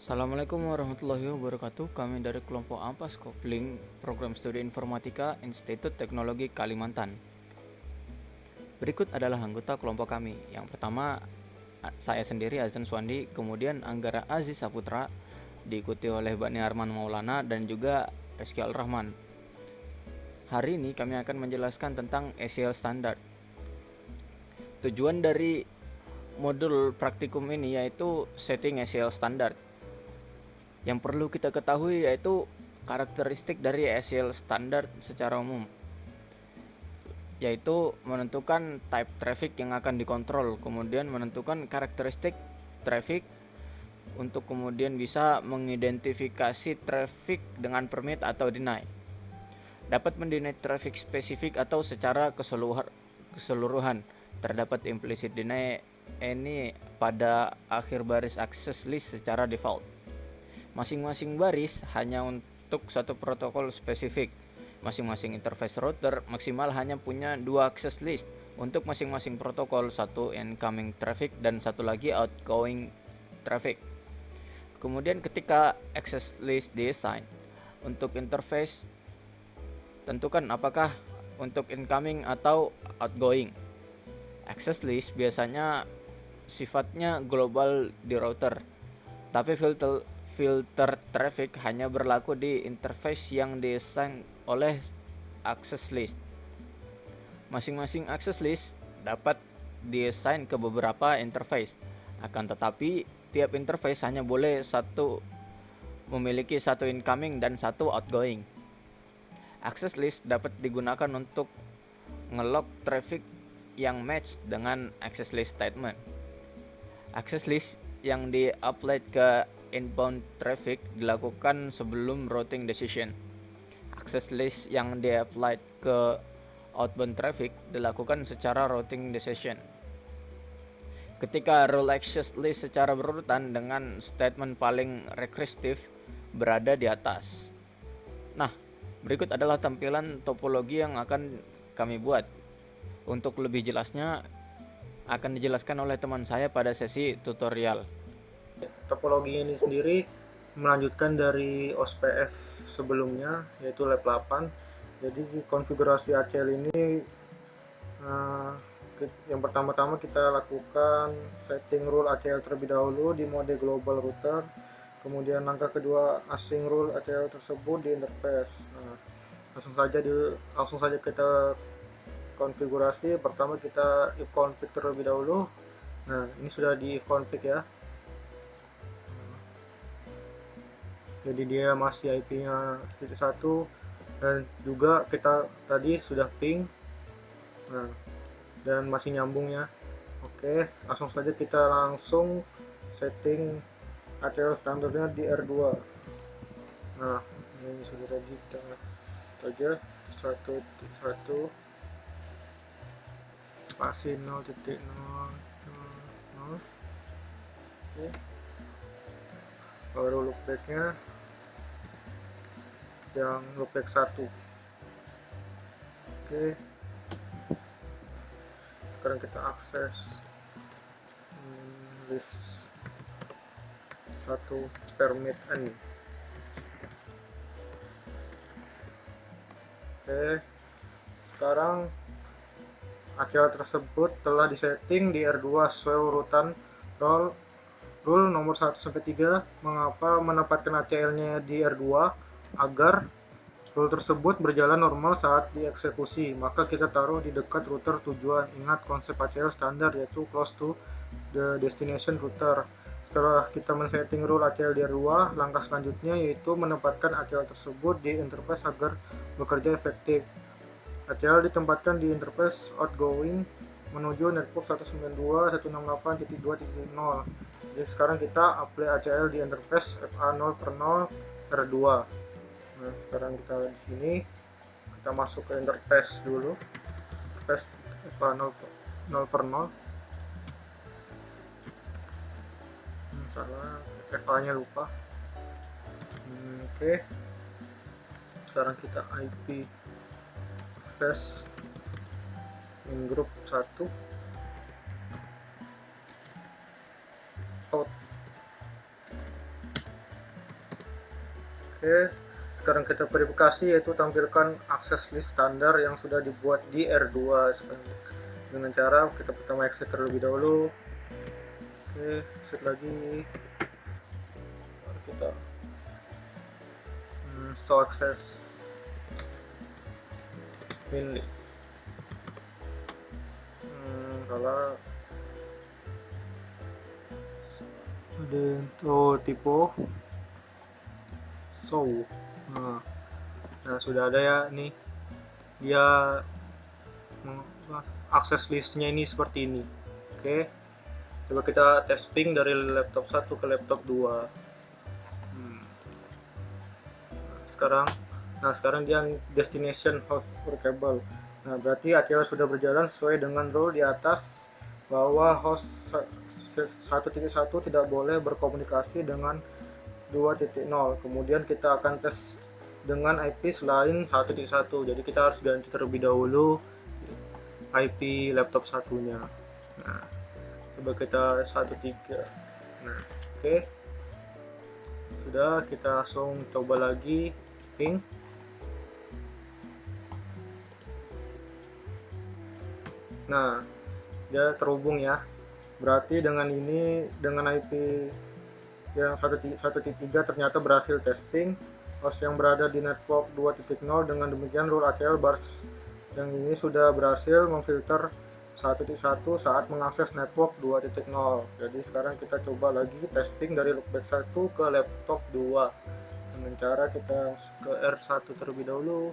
Assalamualaikum warahmatullahi wabarakatuh. Kami dari kelompok AMPAS Kopling Program Studi Informatika Institut Teknologi Kalimantan. Berikut adalah anggota kelompok kami. Yang pertama, saya sendiri Azan Swandi, kemudian Anggara Aziz Saputra, diikuti oleh Bani Arman Maulana dan juga Rizky Al-Rahman. Hari ini kami akan menjelaskan tentang ACL Standard. Tujuan dari modul praktikum ini yaitu setting ACL Standard. Yang perlu kita ketahui yaitu karakteristik dari ACL Standard secara umum, yaitu menentukan type traffic yang akan dikontrol, kemudian menentukan karakteristik traffic untuk kemudian bisa mengidentifikasi traffic dengan permit atau deny. Dapat mendeny traffic spesifik atau secara keseluruhan. Terdapat implicit deny ini pada akhir baris access list secara default. Masing-masing baris hanya untuk satu protokol spesifik. Masing-masing interface router maksimal hanya punya 2 access list untuk masing-masing protokol, satu incoming traffic dan satu lagi outgoing traffic. Kemudian ketika access list design untuk interface, tentukan apakah untuk incoming atau outgoing. Access list biasanya sifatnya global di router, tapi filter traffic hanya berlaku di interface yang didesain oleh access list. Masing-masing access list dapat didesain ke beberapa interface. Akan tetapi, tiap interface hanya boleh memiliki satu incoming dan satu outgoing. Access list dapat digunakan untuk nge-lock traffic yang match dengan access list statement. Access list yang di-apply ke inbound traffic dilakukan sebelum routing decision. Access list yang di-apply ke outbound traffic dilakukan secara routing decision. Ketika rule access list secara berurutan dengan statement paling rekursif berada di atas. Nah, berikut adalah tampilan topologi yang akan kami buat. Untuk lebih jelasnya akan dijelaskan oleh teman saya pada sesi tutorial. Topologi ini sendiri melanjutkan dari OSPF sebelumnya, yaitu lab 8. Jadi konfigurasi ACL ini yang pertama-tama kita lakukan setting rule ACL terlebih dahulu di mode global router. Kemudian langkah kedua, async rule ACL tersebut di interface. Langsung saja kita konfigurasi. Pertama kita if config terlebih dahulu. Nah, ini sudah di if config ya. Jadi dia masih IP-nya 1 dan juga kita tadi sudah ping. Nah, dan masih nyambung ya. Oke, langsung saja kita setting ACL standarnya di R2. Nah, ini sudah tadi kita saja 1.1 spasi 0.0. Oke. Baru loopbacknya yang loopback 1. Oke, sekarang kita akses list 1 permit n. Oke, sekarang ACL tersebut telah disetting di R2 sesuai urutan rule nomor 1-3. Mengapa menempatkan ACL-nya di R2? Agar rule tersebut berjalan normal saat dieksekusi, maka kita taruh di dekat router tujuan. Ingat konsep ACL standar, yaitu close to the destination router. Setelah kita men-setting rule ACL di R2, langkah selanjutnya yaitu menempatkan ACL tersebut di interface agar bekerja efektif. ACL ditempatkan di interface outgoing menuju network 192.168.2.0. Jadi sekarang kita apply ACL di interface FA0 per 0 R2. Nah, sekarang kita di sini kita masuk ke interface dulu. Interface FA0 per 0. Salah, FA-nya lupa. Oke. Sekarang kita IP access in group 1 out Oke, sekarang kita verifikasi, yaitu tampilkan akses list standar yang sudah dibuat di R2 dengan cara kita pertama exit terlebih dahulu. Oke, exit lagi, baru kita show access min list. Salah, ada tipe show. Nah, sudah ada ya, nih dia akses listnya ini seperti ini. Oke, coba kita testing dari laptop 1 ke laptop 2. Sekarang dia destination host workable. Nah, berarti ACL sudah berjalan sesuai dengan rule di atas, bahwa host 1.1 tidak boleh berkomunikasi dengan 2.0. Kemudian kita akan tes dengan IP selain 1.1. Jadi kita harus ganti terlebih dahulu IP laptop satunya. Nah, coba kita 1.3. Nah, oke. Sudah, kita langsung coba lagi ping. Nah, dia terhubung ya. Berarti dengan ini, dengan IP yang 1.3 ternyata berhasil testing host yang berada di network 2.0. Dengan demikian rule ACL bars yang ini sudah berhasil memfilter 1.1 saat mengakses network 2.0. Jadi sekarang kita coba lagi testing dari loopback 1 ke laptop 2 dengan cara kita ke R1 terlebih dahulu.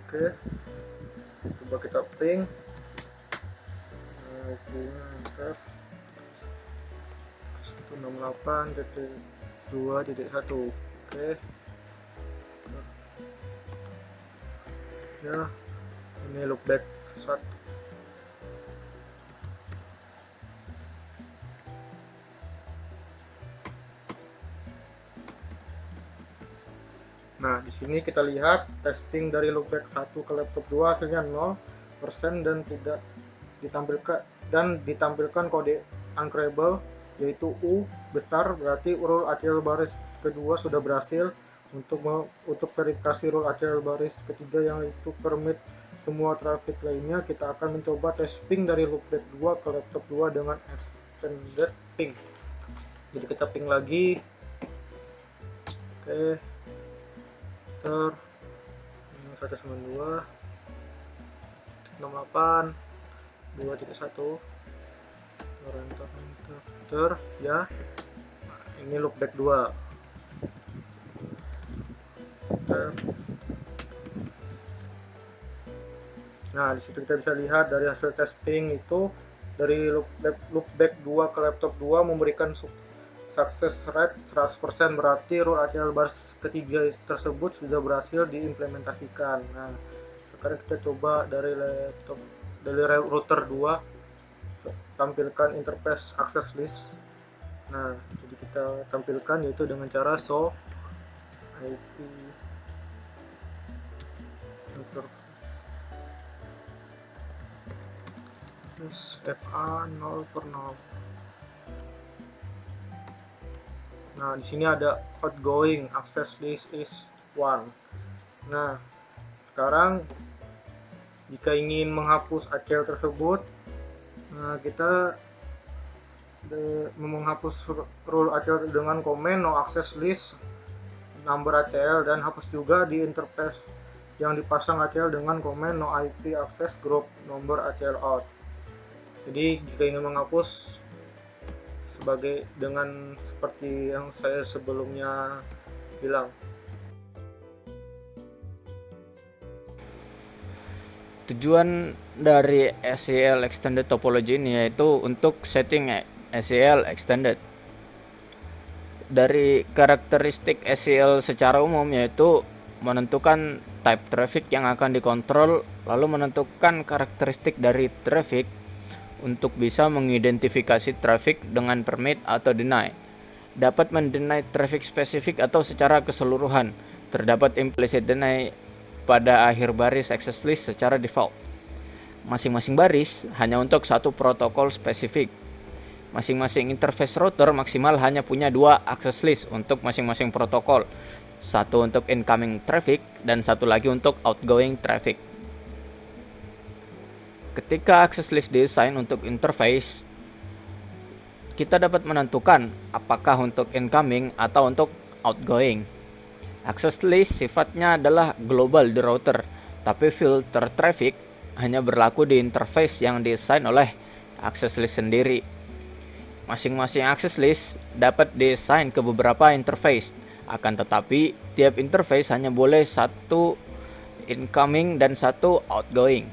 Oke, coba kita ping. Mantap, 168.2.1. Oke ya, ini loopback 1. Nah, di sini kita lihat testing dari loopback 1 ke laptop 2 hasilnya 0% dan tidak ditampilkan kode uncreable, yaitu U besar. Berarti rule ACL baris kedua sudah berhasil. Untuk verifikasi rule ACL baris ketiga, yang itu permit semua traffic lainnya, kita akan mencoba testing dari loopback 2 ke laptop 2 dengan extended ping. Jadi kita ping lagi. Oke, 192.168.2.1. enter ya. Nah, ini loopback 2. Nah, di situ kita bisa lihat dari hasil testing itu, dari loopback 2 ke laptop 2 memberikan success rate 100%. Berarti rule ACL bars ketiga tersebut sudah berhasil diimplementasikan. Nah, sekarang kita coba dari router 2, tampilkan interface access list. Nah, jadi kita tampilkan yaitu dengan cara show IP interface FA 0/0. Nah, di sini ada outgoing access list is 1. Nah, sekarang jika ingin menghapus ACL tersebut, kita menghapus rule ACL dengan komen no access list number ACL, dan hapus juga di interface yang dipasang ACL dengan komen no IP access group number ACL out. Jadi jika ingin menghapus dengan seperti yang saya sebelumnya bilang. Tujuan dari SEL Extended Topology ini yaitu untuk setting SEL Extended. Dari karakteristik SEL secara umum yaitu menentukan type traffic yang akan dikontrol, lalu menentukan karakteristik dari traffic untuk bisa mengidentifikasi traffic dengan permit atau deny. Dapat mendeny traffic spesifik atau secara keseluruhan. Terdapat implicit deny pada akhir baris access list secara default. Masing-masing baris hanya untuk satu protokol spesifik. Masing-masing interface router maksimal hanya punya 2 access list untuk masing-masing protokol. Satu untuk incoming traffic dan satu lagi untuk outgoing traffic. Ketika access list desain untuk interface, kita dapat menentukan apakah untuk incoming atau untuk outgoing. Access list sifatnya adalah global di router, tapi filter traffic hanya berlaku di interface yang desain oleh access list sendiri. Masing-masing access list dapat desain ke beberapa interface, akan tetapi tiap interface hanya boleh satu incoming dan satu outgoing.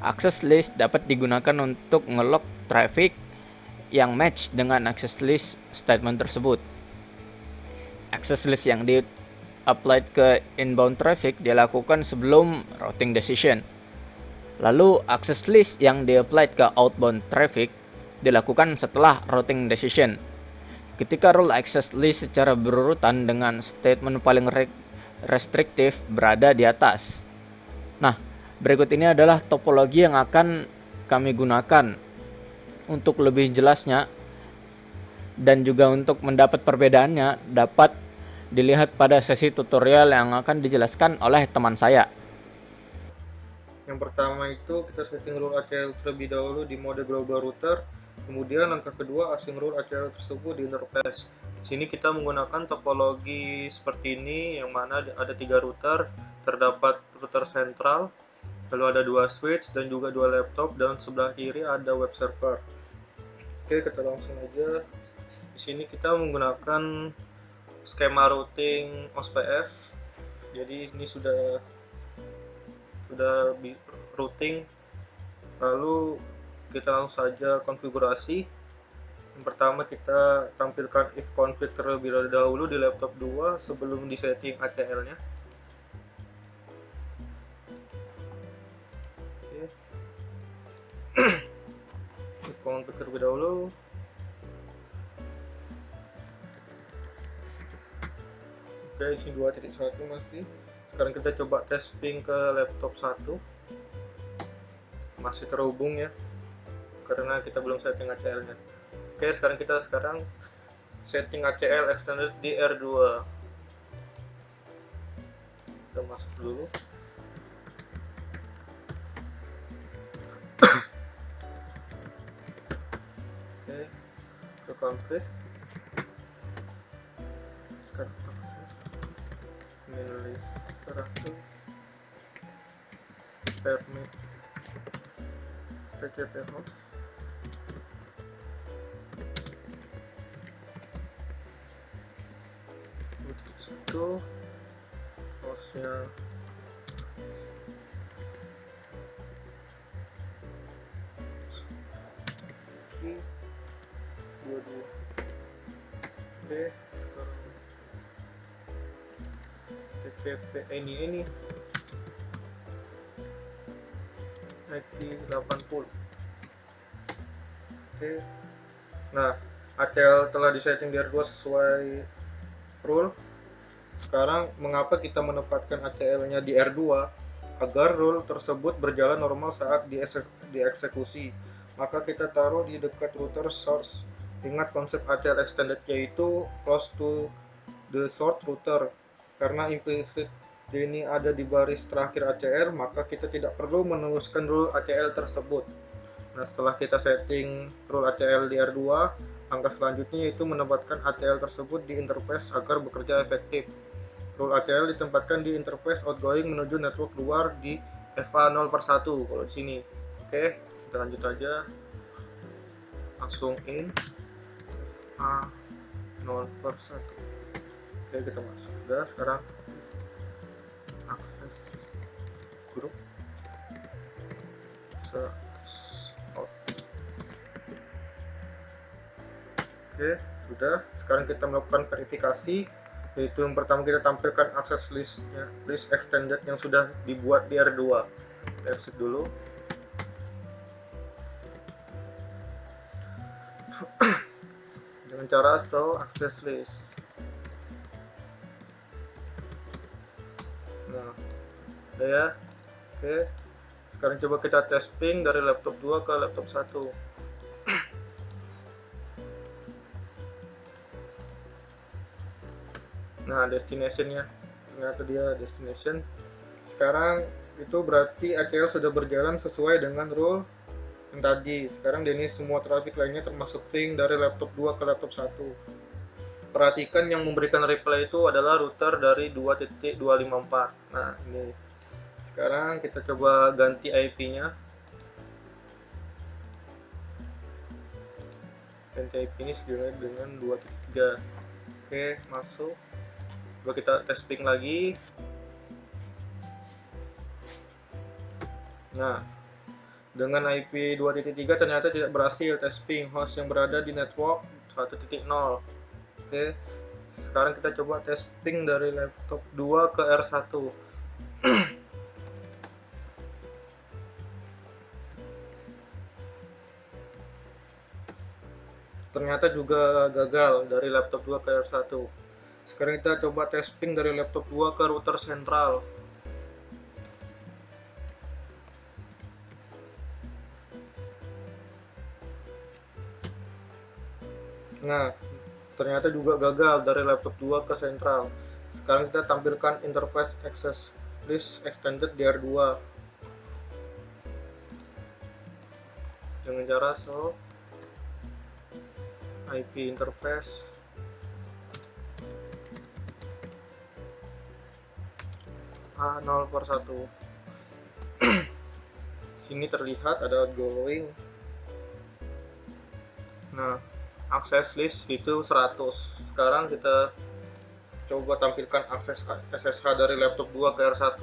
Access list dapat digunakan untuk nge-lock traffic yang match dengan access list statement tersebut. Access list yang di-applied ke inbound traffic dilakukan sebelum routing decision. Lalu access list yang di-applied ke outbound traffic dilakukan setelah routing decision. Ketika rule access list secara berurutan dengan statement paling restriktif berada di atas. Nah, berikut ini adalah topologi yang akan kami gunakan untuk lebih jelasnya, dan juga untuk mendapat perbedaannya dapat dilihat pada sesi tutorial yang akan dijelaskan oleh teman saya. Yang pertama itu kita setting rule ACL terlebih dahulu di mode global router. Kemudian langkah kedua asing rule ACL tersebut di interface. Di sini kita menggunakan topologi seperti ini, yang mana ada 3 router, terdapat router sentral, lalu ada 2 switch dan juga 2 laptop, dan sebelah kiri ada web server. Oke, kita langsung aja. Di sini kita menggunakan skema routing OSPF. Jadi ini sudah routing. Lalu kita langsung saja konfigurasi. Yang pertama kita tampilkan if config terlebih dahulu di laptop 2 sebelum disetting ACL-nya. Oke. If config terlebih dahulu. Oke, isi 2.1 masih. Sekarang kita coba tes ping ke laptop 1. Masih terhubung ya, karena kita belum setting ACL-nya. Oke, sekarang kita setting ACL extended di R2. Kita masuk dulu. Oke, ke config. Sekarang akses list 100 permit PCP host. Itu hostnya key 22. Oke, sekarang TCP ini IP 80. Oke. Nah, ACL telah disetting di R2 sesuai rule. Sekarang mengapa kita menempatkan ACL-nya di R2? Agar rule tersebut berjalan normal saat dieksekusi. Maka kita taruh di dekat router source. Ingat konsep ACL extended, yaitu close to the source router. Karena implicit ini ada di baris terakhir ACL, maka kita tidak perlu menuliskan rule ACL tersebut. Nah, setelah kita setting rule ACL di R2, langkah selanjutnya yaitu menempatkan ACL tersebut di interface agar bekerja efektif. Rule ACL ditempatkan di interface outgoing menuju network luar di FA0/1 kalau di sini. Oke, kita lanjut aja. Langsung in FA0/1. Oke, kita masuk. Sudah, sekarang akses grup out. Oke, sudah. Sekarang kita melakukan verifikasi, yaitu yang pertama kita tampilkan akses list extended yang sudah dibuat di R2. Kita exit dulu. Dengan cara show access list. Nah, ya. Oke, sekarang coba kita tes ping dari laptop 2 ke laptop 1. Nah, destinationnya ternyata dia destination. Sekarang itu berarti ACL sudah berjalan sesuai dengan rule yang tadi. Sekarang ini semua traffic lainnya termasuk ping dari laptop 2 ke laptop 1. Perhatikan yang memberikan reply itu adalah router dari 2.254. Nah, ini sekarang kita coba ganti IP-nya. Ganti IP ini sesuai dengan 2.3. Oke, masuk. Coba kita tes ping lagi. Nah, dengan IP 2.3 ternyata tidak berhasil tes ping host yang berada di network 1.0. Oke, sekarang kita coba tes ping dari laptop 2 ke R1. Ternyata juga gagal dari laptop 2 ke R1. Sekarang kita coba tes ping dari laptop 2 ke router sentral. Nah, ternyata juga gagal dari laptop 2 ke sentral. Sekarang kita tampilkan interface access list extended DR2 dengan cara show IP interface A0/1. Sini terlihat ada outgoing. Nah, akses list itu 100. Sekarang kita coba tampilkan akses SSH dari laptop 2 ke R1.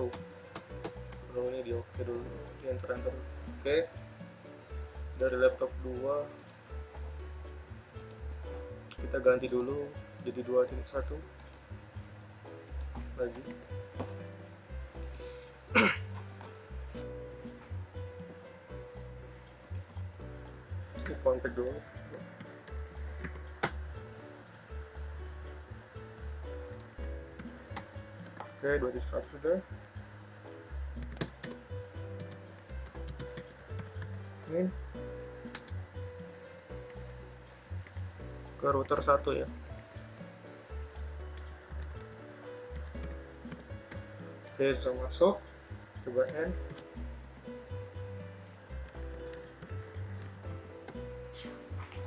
Lalu ini di oke dulu, di enter. Oke. Dari laptop 2 kita ganti dulu jadi 2.1 lagi. Di kontak dulu. Oke, 2.1 sudah. Ini ke router 1 ya. Oke, sudah masuk. Coba N.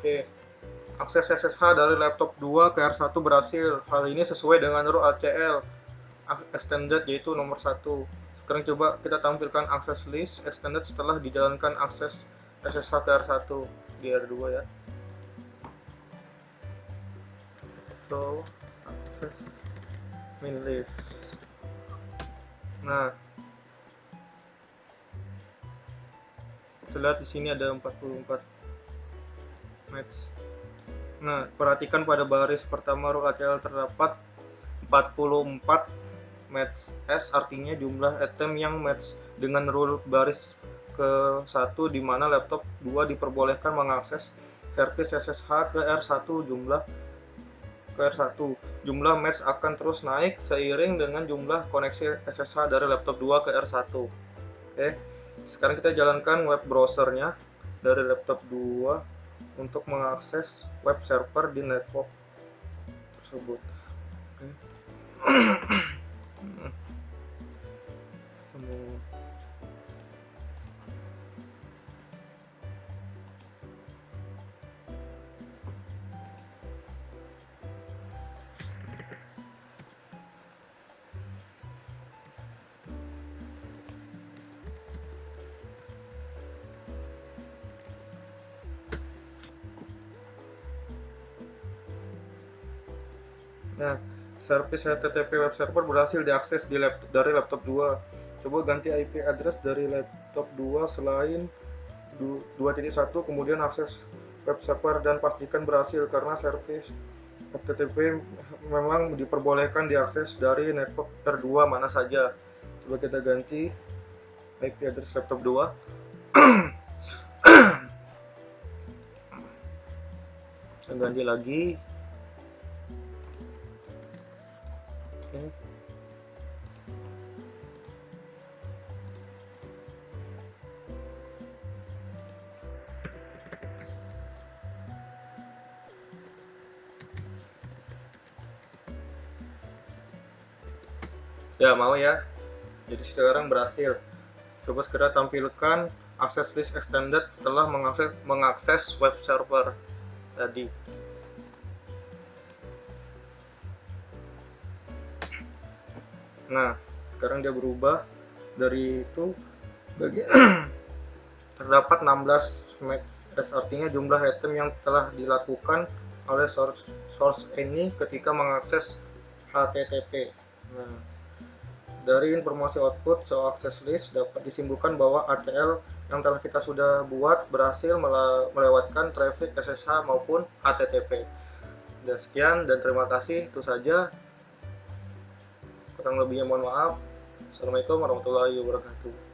Oke, akses SSH dari laptop 2 ke R1 berhasil. Hal ini sesuai dengan rule ACL extended yaitu nomor 1. Sekarang coba kita tampilkan akses list extended setelah dijalankan akses SSH ke R1 di R2 ya. So, akses min list. Nah, kita lihat di sini ada 44 match. Nah, perhatikan pada baris pertama rule ACL terdapat 44 match S, artinya jumlah item yang match dengan rule baris ke-1 di mana laptop 2 diperbolehkan mengakses service SSH ke R1 jumlah match akan terus naik seiring dengan jumlah koneksi SSH dari laptop 2 ke R1. Oke. Sekarang kita jalankan web browsernya dari laptop 2 untuk mengakses web server di network tersebut. Oke. Nah, service HTTP web server berhasil diakses dari laptop 2. Coba ganti IP address dari laptop 2 selain 2.1, kemudian akses web server dan pastikan berhasil karena service HTTP memang diperbolehkan diakses dari network terdua mana saja. Coba kita ganti IP address laptop 2. Kita ganti lagi. Oke. Ya, mau ya. Jadi sekarang berhasil. Coba segera tampilkan access list extended setelah mengakses web server tadi. Nah, sekarang dia berubah dari itu bagi terdapat 16 match, artinya jumlah item yang telah dilakukan oleh source ini ketika mengakses HTTP. Nah, dari informasi output show access list dapat disimpulkan bahwa ACL yang telah kita sudah buat berhasil melewatkan traffic SSH maupun HTTP. Dan sekian dan terima kasih, itu saja. Kurang lebihnya mohon maaf. Assalamualaikum warahmatullahi wabarakatuh.